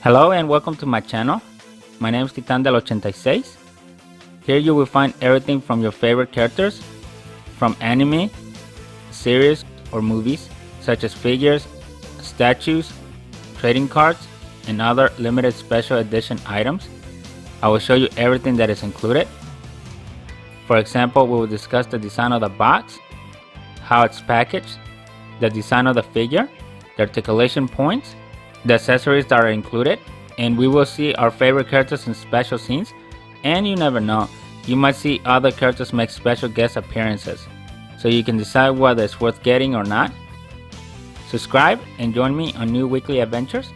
Hello and welcome to my channel. My name is Titan del 86. Here you will find everything from your favorite characters from anime, series, or movies, such as figures, statues, trading cards, and other limited special edition items. I will show you everything that is included. For example, we will discuss the design of the box, how it's packaged, the design of the figure, the articulation points, the accessories that are included, and we will see our favorite characters in special scenes. And you never know, you might see other characters make special guest appearances, so you can decide whether it's worth getting or not. Subscribe and join me on new weekly adventures.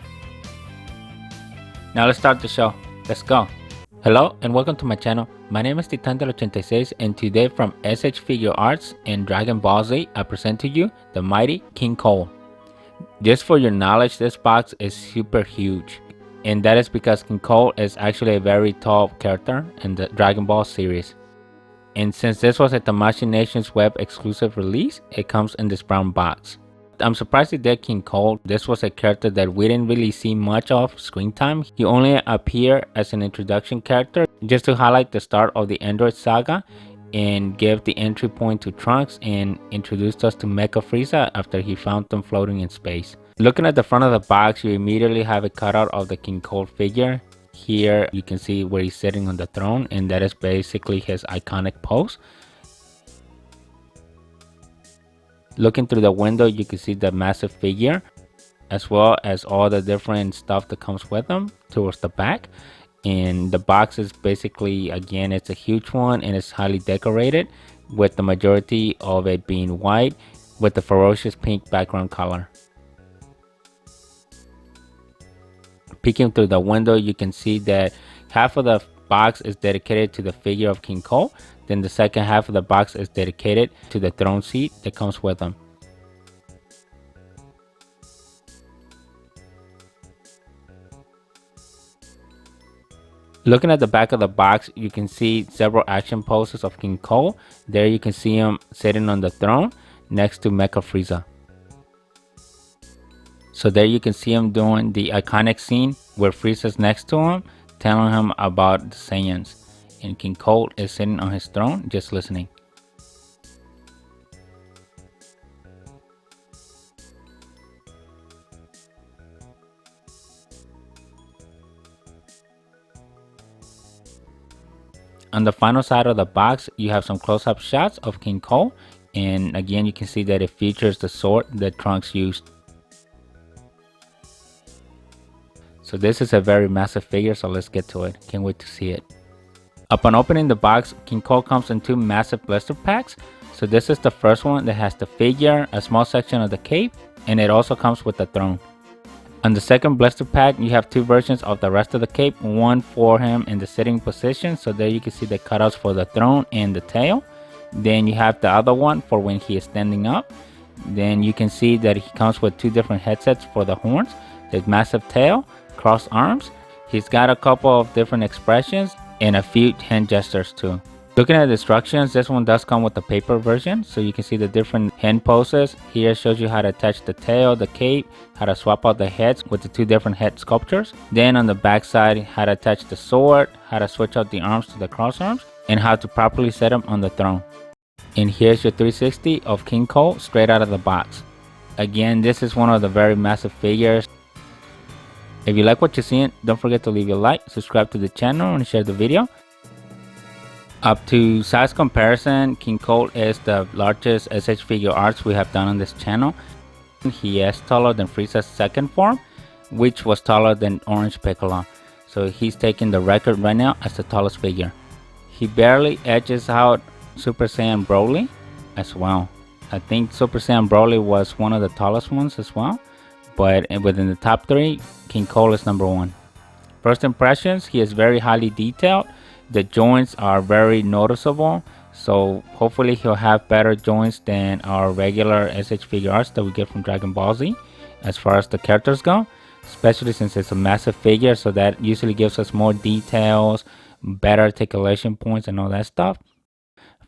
Now let's start the show. Let's go. Hello and welcome to my channel. My name is Titan del 86, and today from S.H.Figuarts and Dragon Ball Z, I present to you the mighty King Cold. Just for your knowledge, this box is super huge, and that is because King Cold is actually a very tall character in the Dragon Ball series. And since this was a Tamashii Nations web exclusive release, it comes in this brown box. I'm surprised they did King Cold. This was a character that we didn't really see much of screen time. He only appeared as an introduction character just to highlight the start of the Android saga and give the entry point to Trunks and introduced us to Mecha Frieza after he found them floating in space. Looking at the front of the box, you immediately have a cutout of the King Cold figure. Here you can see where he's sitting on the throne, and that is basically his iconic pose. Looking through the window, you can see the massive figure as well as all the different stuff that comes with them towards the back. And the box is basically, again, it's a huge one and it's highly decorated, with the majority of it being white with the ferocious pink background color. Peeking through the window, you can see that half of the box is dedicated to the figure of King Cold. Then the second half of the box is dedicated to the throne seat that comes with them. Looking at the back of the box, you can see several action poses of King Cold. There you can see him sitting on the throne next to Mecha Frieza. So there you can see him doing the iconic scene where Frieza's next to him, telling him about the Saiyans. And King Cold is sitting on his throne just listening. On the final side of the box, you have some close-up shots of King Cold, and again you can see that it features the sword that Trunks used. So this is a very massive figure, so let's get to it. Can't wait to see it. Upon opening the box, King Cold comes in two massive blister packs. So this is the first one that has the figure, a small section of the cape, and it also comes with the throne. On the second blister pack, you have two versions of the rest of the cape, one for him in the sitting position, so there you can see the cutouts for the throne and the tail. Then you have the other one for when he is standing up. Then you can see that he comes with two different headsets for the horns, the massive tail, crossed arms. He's got a couple of different expressions and a few hand gestures too. Looking at the instructions, this one does come with the paper version, so you can see the different hand poses. Here shows you how to attach the tail, the cape, how to swap out the heads with the two different head sculptures. Then on the back side, how to attach the sword, how to switch out the arms to the cross arms, and how to properly set them on the throne. And here's your 360 of King Cold straight out of the box. Again, this is one of the very massive figures. If you like what you're seeing, don't forget to leave a like, subscribe to the channel, and share the video. Up to size comparison, King Cold is the largest S.H.Figuarts we have done on this channel. He is taller than Frieza's second form, which was taller than Orange Piccolo. So he's taking the record right now as the tallest figure. He barely edges out Super Saiyan Broly as well. I think Super Saiyan Broly was one of the tallest ones as well. But within the top three, King Cold is number one. First impressions, he is very highly detailed. The joints are very noticeable, so hopefully he'll have better joints than our regular S.H.Figuarts that we get from Dragon Ball Z as far as the characters go, especially since it's a massive figure, so that usually gives us more details, better articulation points and all that stuff.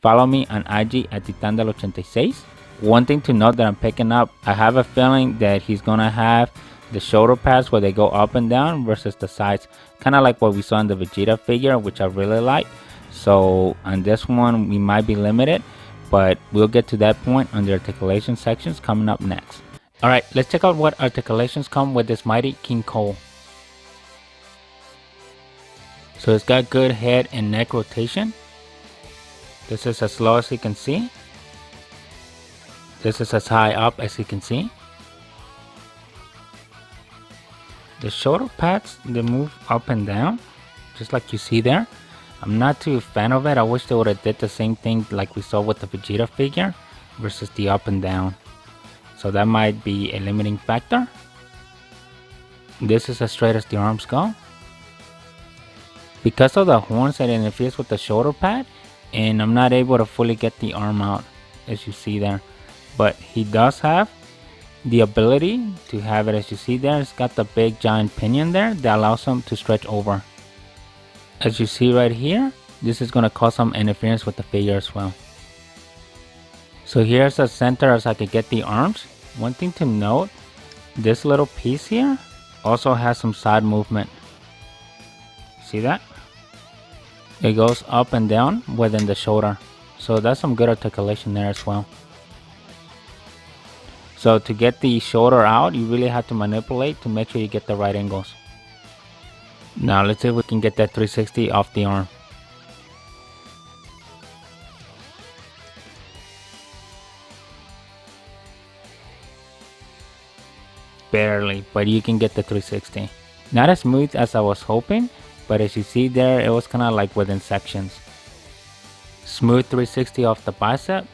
Follow me on IG at Titan del 86. One thing to note that I'm picking up, I have a feeling that he's gonna have the shoulder pads where they go up and down versus the sides, kind of like what we saw in the Vegeta figure, which I really like. So on this one we might be limited, but we'll get to that point on the articulation sections coming up next. Alright, let's check out what articulations come with this mighty King Cold. So it's got good head and neck rotation. This is as low as you can see. This is as high up as you can see. The shoulder pads, they move up and down, just like you see there. I'm not too a fan of it. I wish they would have did the same thing like we saw with the Vegeta figure versus the up and down. So that might be a limiting factor. This is as straight as the arms go. Because of the horns, it interferes with the shoulder pad, and I'm not able to fully get the arm out, as you see there. But he does have the ability to have it, as you see there. It's got the big giant pinion there that allows him to stretch over. As you see right here, this is going to cause some interference with the figure as well. So here's as center as I could get the arms. One thing to note, this little piece here also has some side movement. See that? It goes up and down within the shoulder. So that's some good articulation there as well. So to get the shoulder out, you really have to manipulate to make sure you get the right angles. Now let's see if we can get that 360 off the arm. Barely, but you can get the 360. Not as smooth as I was hoping, but as you see there, it was kind of like within sections. Smooth 360 off the bicep.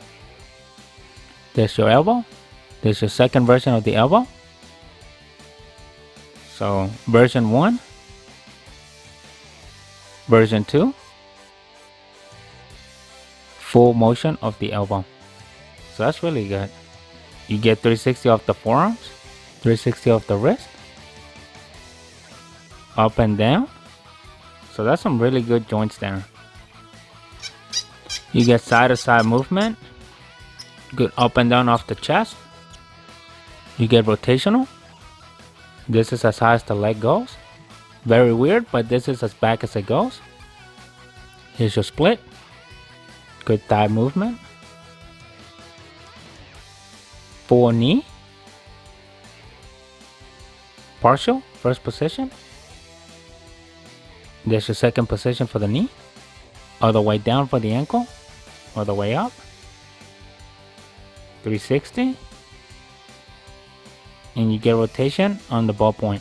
There's your elbow. There's your second version of the elbow. So version 1, version 2, full motion of the elbow. So that's really good. You get 360 off the forearms, 360 off the wrist, up and down. So that's some really good joints there. You get side to side movement, good up and down off the chest. You get rotational. This is as high as the leg goes. Very weird, but this is as back as it goes. Here's your split. Good thigh movement. Full knee. Partial, first position. There's your second position for the knee. All the way down for the ankle. All the way up. 360. And you get rotation on the ball point.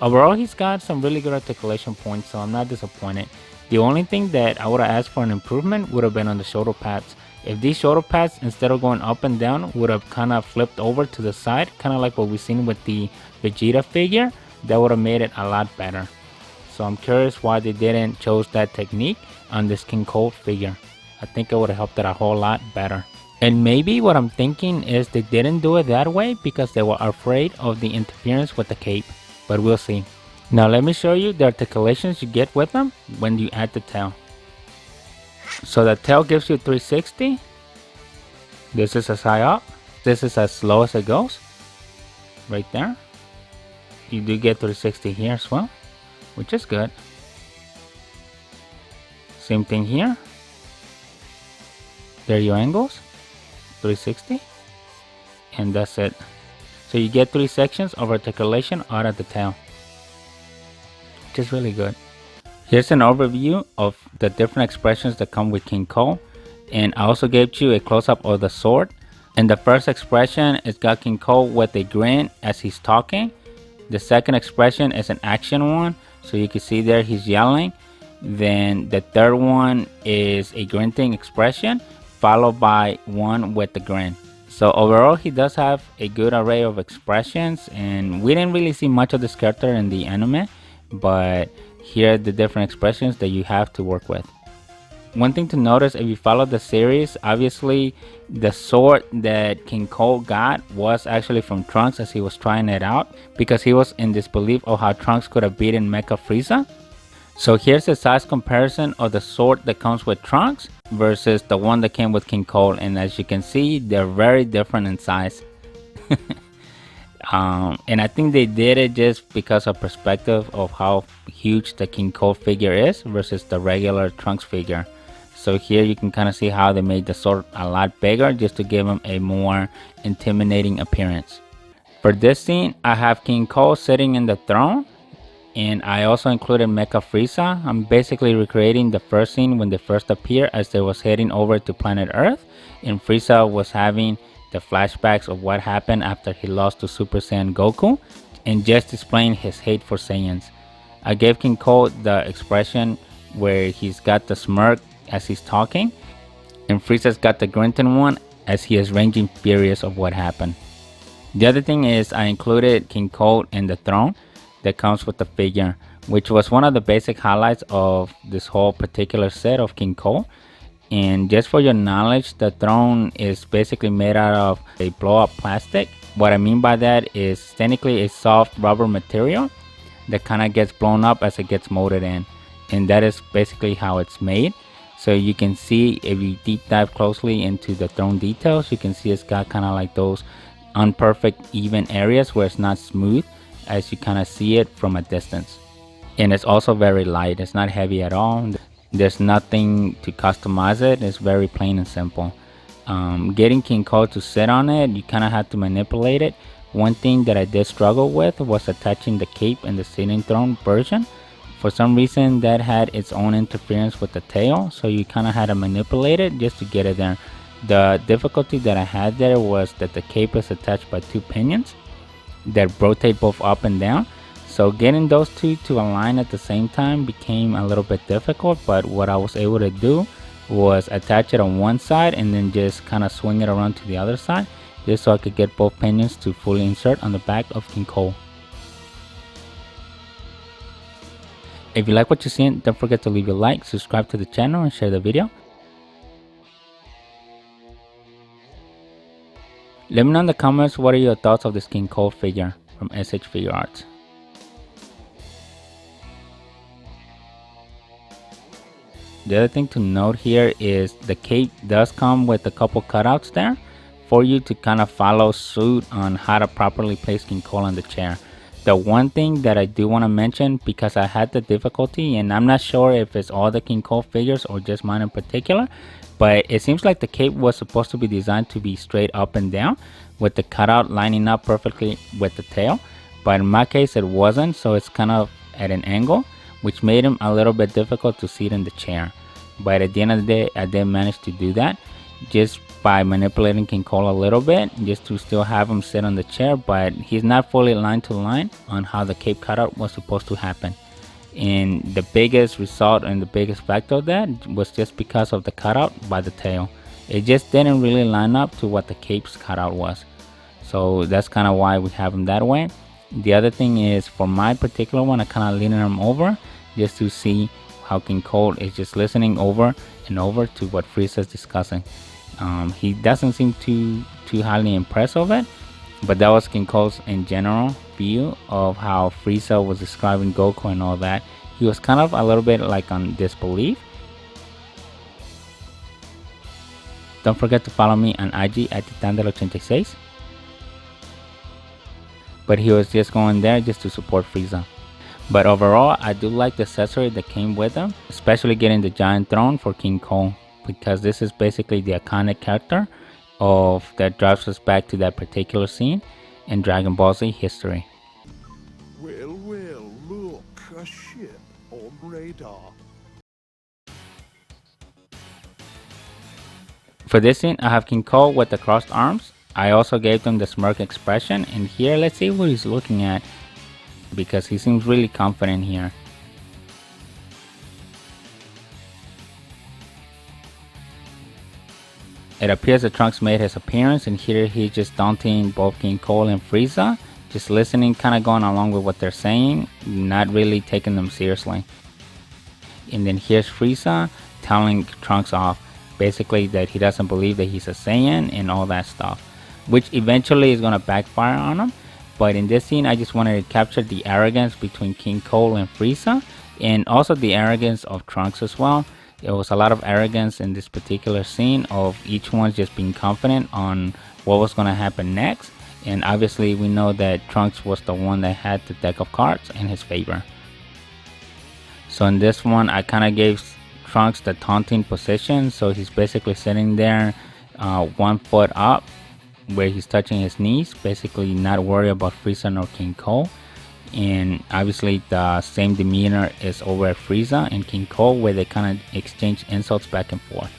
Overall, he's got some really good articulation points, so I'm not disappointed. The only thing that I would have asked for an improvement would have been on the shoulder pads. If these shoulder pads, instead of going up and down, would have kind of flipped over to the side, kind of like what we've seen with the Vegeta figure, that would have made it a lot better. So I'm curious why they didn't chose that technique on this King Cold figure. I think it would have helped it a whole lot better. And maybe what I'm thinking is they didn't do it that way because they were afraid of the interference with the cape. But we'll see. Now let me show you the articulations you get with them when you add the tail. So the tail gives you 360. This is as high up. This is as low as it goes. Right there. You do get 360 here as well, which is good. Same thing here. There are your angles. 360. And that's it. So you get 3 sections of articulation out of the tail, which is really good. Here's an overview of the different expressions that come with King Cold. And I also gave you a close-up of the sword. In the first expression, it's got King Cold with a grin as he's talking. The second expression is an action one. So you can see there he's yelling. Then the third one is a grunting expression, followed by one with the grin. So overall, he does have a good array of expressions, and we didn't really see much of this character in the anime, but here are the different expressions that you have to work with. One thing to notice, if you follow the series, obviously the sword that King Cold got was actually from Trunks as he was trying it out, because he was in disbelief of how Trunks could have beaten Mecha Frieza. So here's a size comparison of the sword that comes with Trunks versus the one that came with King Cold, and as you can see, they're very different in size. And I think they did it just because of perspective of how huge the King Cold figure is versus the regular Trunks figure. So here you can kind of see how they made the sword a lot bigger just to give him a more intimidating appearance. For this scene, I have King Cold sitting in the throne, and I also included Mecha Frieza. I'm basically recreating the first scene when they first appear as they was heading over to planet Earth, and Frieza was having the flashbacks of what happened after he lost to Super Saiyan Goku, and just displaying his hate for Saiyans. I gave King Cold the expression where he's got the smirk as he's talking, and Frieza's got the grunting one as he is raging furious of what happened. The other thing is I included King Cold in the throne that comes with the figure, which was one of the basic highlights of this whole particular set of King Cold. And just for your knowledge, the throne is basically made out of a blow-up plastic. What I mean by that is technically a soft rubber material that kind of gets blown up as it gets molded in, and that is basically how it's made. So you can see, if you deep dive closely into the throne details, you can see it's got kind of like those unperfect even areas where it's not smooth as you kind of see it from a distance. And it's also very light, it's not heavy at all. There's nothing to customize it, it's very plain and simple. Getting King Cold to sit on it, you kind of have to manipulate it. One thing that I did struggle with was attaching the cape in the sitting throne version. For some reason that had its own interference with the tail, so you kind of had to manipulate it just to get it there. The difficulty that I had there was that the cape is attached by two pinions that rotate both up and down. So getting those two to align at the same time became a little bit difficult, but what I was able to do was attach it on one side and then just kind of swing it around to the other side, just so I could get both pinions to fully insert on the back of King Cold. If you like what you're seeing, don't forget to leave a like, subscribe to the channel, and share the video. Let me know in the comments what are your thoughts of this King Cold figure from S.H.Figuarts. The other thing to note here is the cape does come with a couple cutouts there for you to kind of follow suit on how to properly place King Cold on the chair. The one thing that I do want to mention, because I had the difficulty, and I'm not sure if it's all the King Cold figures or just mine in particular, but it seems like the cape was supposed to be designed to be straight up and down with the cutout lining up perfectly with the tail, but in my case it wasn't, so it's kind of at an angle, which made him a little bit difficult to sit in the chair. But at the end of the day, I did manage to do that just by manipulating King Cold a little bit, just to still have him sit on the chair, but he's not fully line to line on how the cape cutout was supposed to happen. And the biggest result and the biggest factor of that was just because of the cutout by the tail. It just didn't really line up to what the cape's cutout was. So that's kind of why we have him that way. The other thing is, for my particular one, I kind of leaning him over just to see how King Cold is just listening over and over to what Frieza is discussing. He doesn't seem too highly impressed of it, but that was King Cold's in general view of how Frieza was describing Goku and all that. He was kind of a little bit like on disbelief. Don't forget to follow me on IG at Titandel86. But he was just going there just to support Frieza. But overall, I do like the accessory that came with him, especially getting the giant throne for King Cold, because this is basically the iconic character of that drives us back to that particular scene in Dragon Ball Z history. Well, look, a ship on radar. For this scene, I have King Cold with the crossed arms. I also gave him the smirk expression, and here let's see what he's looking at, because he seems really confident here. It appears that Trunks made his appearance, and here he's just taunting both King Cold and Frieza, just listening, kind of going along with what they're saying, not really taking them seriously. And then here's Frieza telling Trunks off, basically that he doesn't believe that he's a Saiyan and all that stuff, which eventually is going to backfire on him. But in this scene, I just wanted to capture the arrogance between King Cold and Frieza, and also the arrogance of Trunks as well. There was a lot of arrogance in this particular scene of each one just being confident on what was going to happen next, And obviously we know that Trunks was the one that had the deck of cards in his favor. So in this one, I kind of gave Trunks the taunting position. So he's basically sitting there 1 foot up where he's touching his knees, basically not worried about Frieza or King Cold. And obviously the same demeanor is over at Frieza and King Cold, where they kind of exchange insults back and forth.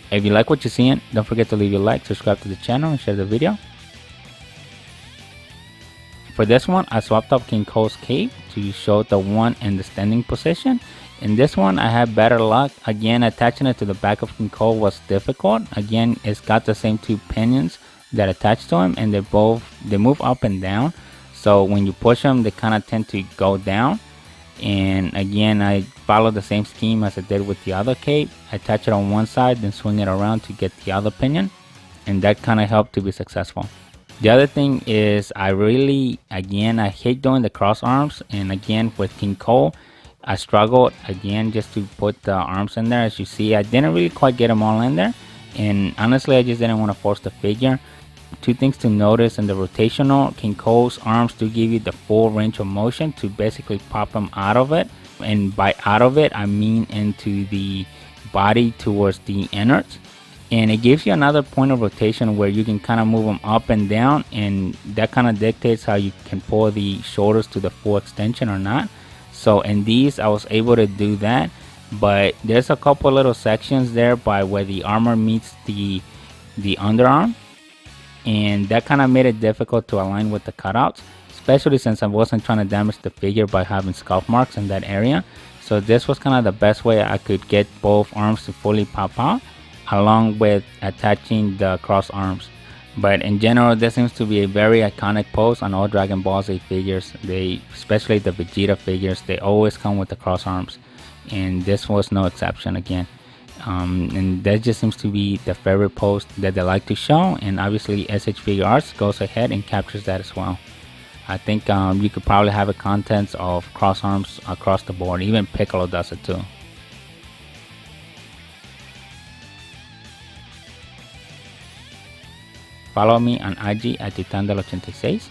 If you like what you're seeing, don't forget to leave a like, subscribe to the channel, and share the video. For this one, I swapped up King Cold's cape to show the one in the standing position. In this one, I had better luck. Again, attaching it to the back of King Cold was difficult. Again, it's got the same 2 pinions that attach to him, and they move up and down. So when you push them, they kind of tend to go down. And again, I followed the same scheme as I did with the other cape. I attach it on one side, then swing it around to get the other pinion, and that kind of helped to be successful. The other thing is I hate doing the cross arms, and again with King Cold, I struggled again just to put the arms in there. As you see, I didn't really quite get them all in there, and honestly I just didn't want to force the figure. 2 things to notice: in the rotational, King Cold's arms do give you the full range of motion to basically pop him out of it, and by out of it I mean into the body towards the innards. And it gives you another point of rotation where you can kind of move them up and down, and that kind of dictates how you can pull the shoulders to the full extension or not. So in these I was able to do that, but there's a couple little sections there by where the armor meets the underarm, and that kind of made it difficult to align with the cutouts, especially since I wasn't trying to damage the figure by having scuff marks in that area. So this was kind of the best way I could get both arms to fully pop out, along with attaching the cross arms. But in general, this seems to be a very iconic pose on all Dragon Ball Z figures. Especially the Vegeta figures, they always come with the cross arms, and this was no exception again. And that just seems to be the favorite pose that they like to show, and obviously S.H.Figuarts goes ahead and captures that as well. I think you could probably have a contents of cross arms across the board. Even Piccolo does it too. Follow me on IG at Titandel86.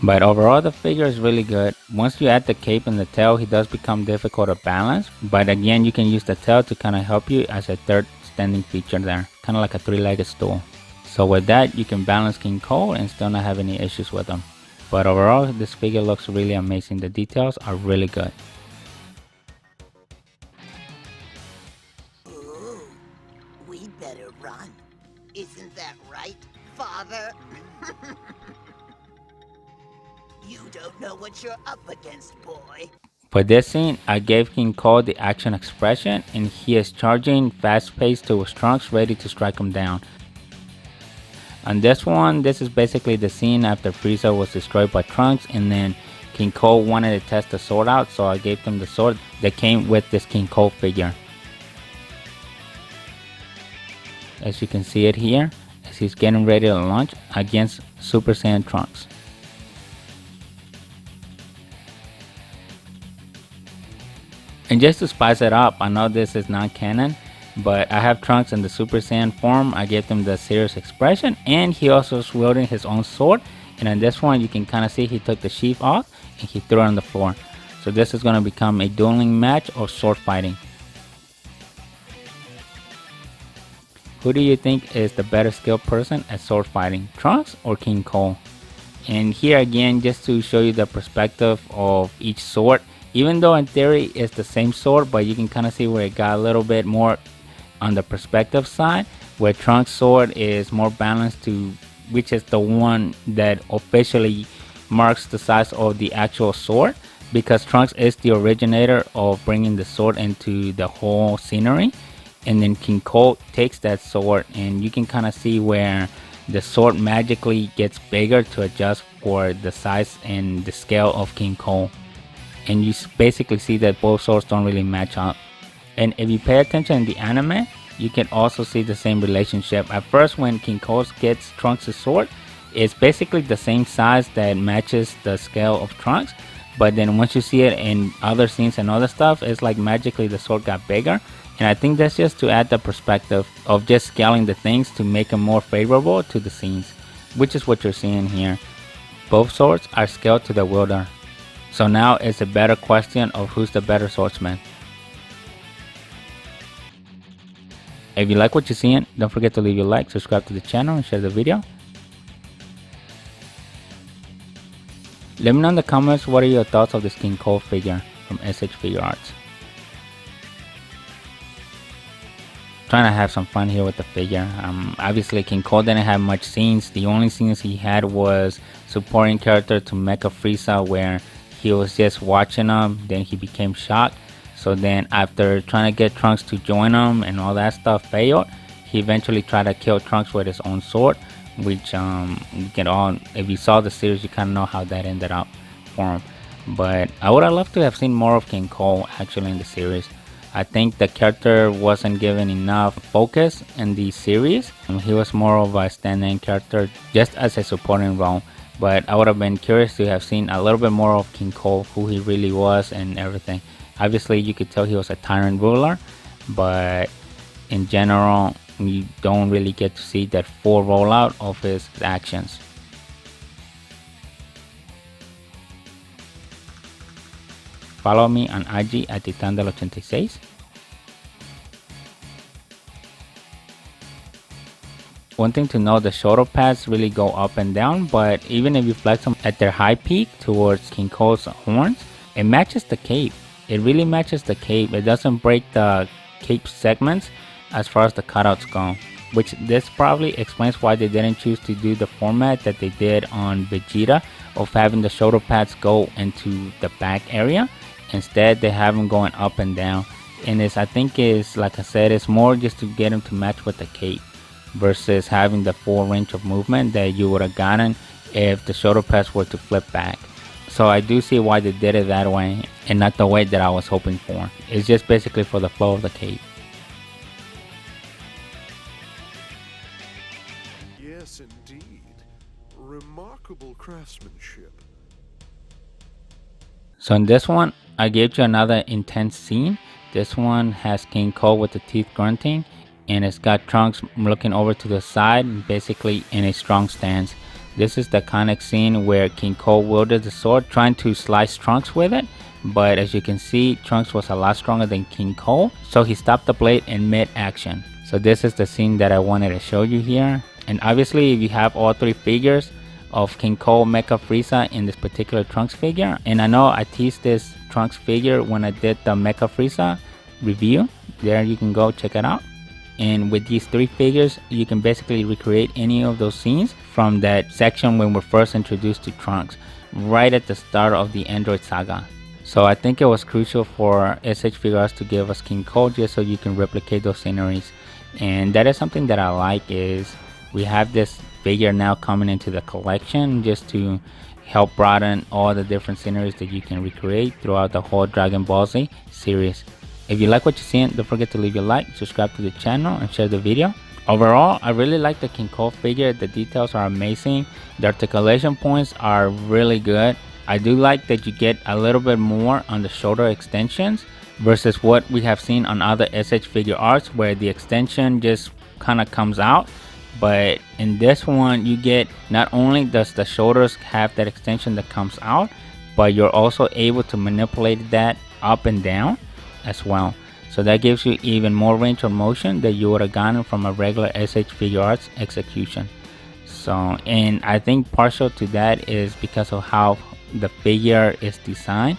But overall, the figure is really good. Once you add the cape and the tail, he does become difficult to balance. But again, you can use the tail to kind of help you as a third standing feature there. Kind of like a 3-legged stool. So with that, you can balance King Cold and still not have any issues with him. But overall, this figure looks really amazing. The details are really good. We'd better run. Isn't that right, Father? You don't know what you're up against, boy. For this scene, I gave King Cold the action expression, and he is charging fast-paced towards Trunks, ready to strike him down. On this one, this is basically the scene after Frieza was destroyed by Trunks, and then King Cold wanted to test the sword out, so I gave him the sword that came with this King Cold figure. As you can see it here, as he's getting ready to launch against Super Saiyan Trunks. And just to spice it up, I know this is not canon, but I have Trunks in the Super Saiyan form. I gave him the serious expression, and he also is wielding his own sword. And in this one, you can kind of see he took the sheath off and he threw it on the floor. So this is going to become a dueling match or sword fighting. Who do you think is the better skilled person at sword fighting, Trunks or King Cold? And here again, just to show you the perspective of each sword, even though in theory it's the same sword, but you can kind of see where it got a little bit more on the perspective side, where Trunks' sword is more balanced to, which is the one that officially marks the size of the actual sword, because Trunks is the originator of bringing the sword into the whole scenery. And then King Cold takes that sword, and you can kind of see where the sword magically gets bigger to adjust for the size and the scale of King Cold. And you basically see that both swords don't really match up. And if you pay attention in the anime, you can also see the same relationship. At first, when King Cold gets Trunks' sword, it's basically the same size that matches the scale of Trunks. but then once you see it in other scenes and other stuff, it's like magically the sword got bigger. And I think that's just to add the perspective of just scaling the things to make them more favorable to the scenes, which is what you're seeing here. Both swords are scaled to the wielder. So now it's a better question of who's the better swordsman. If you like what you're seeing, don't forget to leave your like, subscribe to the channel, and share the video. Let me know in the comments what are your thoughts of this King Cold figure from S.H.Figuarts. Trying to have some fun here with the figure. Obviously King Cold didn't have much scenes. The only scenes he had was supporting character to Mecha Frieza, where he was just watching him, then he became shocked. So then after trying to get Trunks to join him and all that stuff failed, he eventually tried to kill Trunks with his own sword, which you can all, if you saw the series, you kind of know how that ended up for him. But I would have loved to have seen more of King Cold actually in the series. I think the character wasn't given enough focus in the series. He was more of a stand-in character just as a supporting role. But I would have been curious to have seen a little bit more of King Cold, who he really was and everything. Obviously you could tell he was a tyrant ruler, but in general you don't really get to see that full rollout of his actions. Follow me on IG at Titandel86. One thing to know, the shoulder pads really go up and down, but even if you flex them at their high peak towards King Cold's horns, it matches the cape. It really matches the cape. It doesn't break the cape segments as far as the cutouts go, which this probably explains why they didn't choose to do the format that they did on Vegeta of having the shoulder pads go into the back area. Instead they have them going up and down, and it's, I think is, like I said, it's more just to get them to match with the cape versus having the full range of movement that you would have gotten if the shoulder pads were to flip back. So I do see why they did it that way and not the way that I was hoping for. It's just basically for the flow of the cape. Yes, indeed. Remarkable craftsmanship. So in this one, I gave you another intense scene. This one has King Cold with the teeth grunting, and it's got Trunks looking over to the side, basically in a strong stance. This is the iconic scene where King Cold wielded the sword trying to slice Trunks with it, but as you can see, Trunks was a lot stronger than King Cold, so he stopped the blade in mid-action. So this is the scene that I wanted to show you here. And obviously if you have all three figures of King Cold, Mecha Frieza in this particular Trunks figure, and I know I teased this Trunks figure when I did the Mecha Frieza review, there you can go check it out. And with these three figures, you can basically recreate any of those scenes from that section when we're first introduced to Trunks, right at the start of the Android saga. So I think it was crucial for S.H.Figuarts to give us King Cold just so you can replicate those sceneries. And that is something that I like, is we have this figure now coming into the collection just to help broaden all the different sceneries that you can recreate throughout the whole Dragon Ball Z series. If you like what you're seeing, don't forget to leave your like, subscribe to the channel, and share the video. Overall, I really like the King Cold figure. The details are amazing. The articulation points are really good. I do like that you get a little bit more on the shoulder extensions versus what we have seen on other S.H.Figuarts, where the extension just kind of comes out. But in this one, you get, not only does the shoulders have that extension that comes out, but you're also able to manipulate that up and down as well. So that gives you even more range of motion that you would have gotten from a regular S.H.Figuarts execution. So, and I think partial to that is because of how the figure is designed,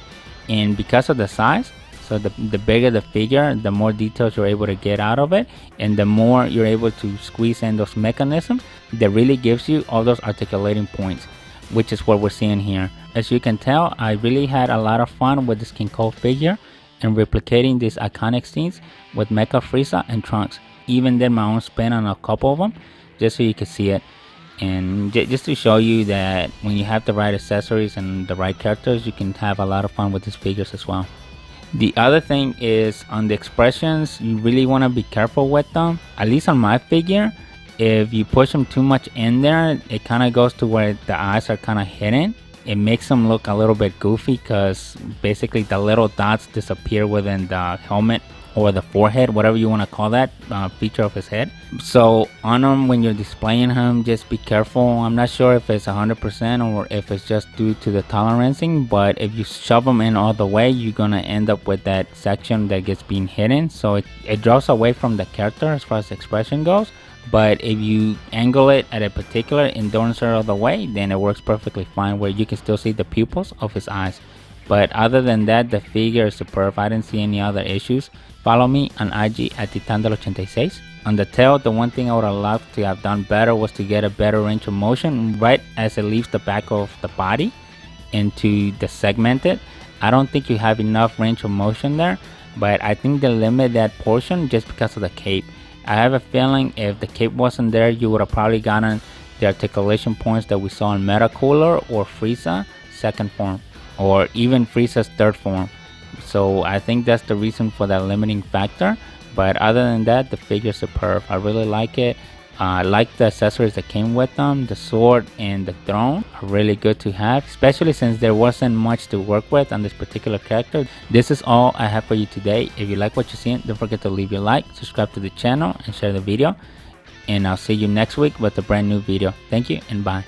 and because of the size. So the bigger the figure, the more details you're able to get out of it, and the more you're able to squeeze in those mechanisms that really gives you all those articulating points, which is what we're seeing here. As you can tell, I really had a lot of fun with this King Cold figure and replicating these iconic scenes with Mecha Frieza and Trunks. Even did my own spin on a couple of them just so you can see it, and just to show you that when you have the right accessories and the right characters, you can have a lot of fun with these figures as well. The other thing is on the expressions, you really want to be careful with them. At least on my figure, if you push them too much in there, it kind of goes to where the eyes are kind of hidden, it makes him look a little bit goofy because basically the little dots disappear within the helmet or the forehead, whatever you want to call that feature of his head. So on him, when you're displaying him, just be careful. I'm not sure if it's 100% or if it's just due to the tolerancing, but if you shove him in all the way, you're gonna end up with that section that gets being hidden, so it draws away from the character as far as expression goes. But if you angle it at a particular and don't insert all the way, then it works perfectly fine where you can still see the pupils of his eyes. But other than that, the figure is superb. I didn't see any other issues. Follow me on IG at Titandel86. On the tail, the one thing I would have loved to have done better was to get a better range of motion right as it leaves the back of the body into the segmented. I don't think you have enough range of motion there, but I think they limit that portion just because of the cape. I have a feeling if the cape wasn't there, you would have probably gotten the articulation points that we saw in Meta Cooler or Frieza second form, or even Frieza's third form. So I think that's the reason for that limiting factor. But other than that, the figure's superb. I really like it. I like the accessories that came with them. The sword and the throne are really good to have, especially since there wasn't much to work with on this particular character. This is all I have for you today. If you like what you're seeing, don't forget to leave your like, subscribe to the channel, and share the video. And I'll see you next week with a brand new video. Thank you and bye.